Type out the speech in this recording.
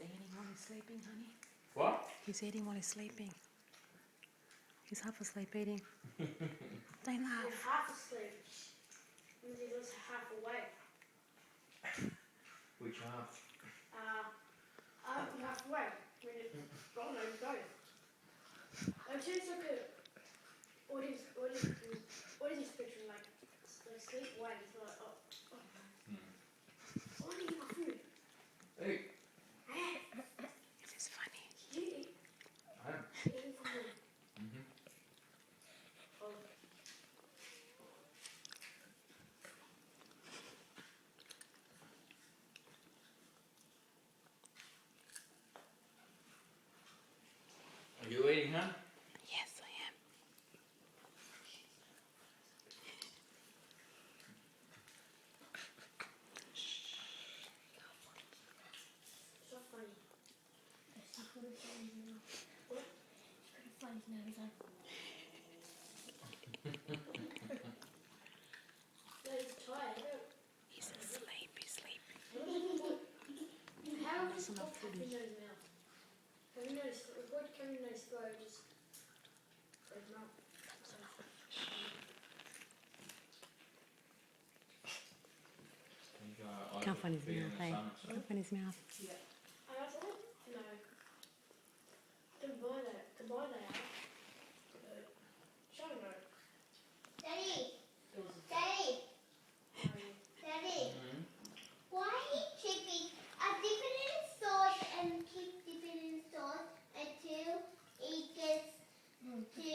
eating while he's sleeping, honey. What? He's eating while he's sleeping. He's half asleep eating. Don't laugh. He's half asleep. And he's also half awake. Which half? Half awake. I mean, it's wrong, no, both. It seems like what is picture like sleep awake? It's like, oh. What are you eating my food? Hey. This is funny. Did you eat? I am. Eating from me? Oh. Are you eating, huh? Yes, I am. So funny. What? Find his nose on. No, he's tired. He's asleep. He's sleeping. How does he pop in his mouth? Have you noticed that what can you notice go just goes mouth? Can't find his mouth, eh? Can't find his mouth. Yeah. I was like, no. Goodbye there. Goodbye there. Show no. Daddy! Daddy! Daddy! Why are you chipping? I dip it in sauce and keep dipping in sauce until it gets to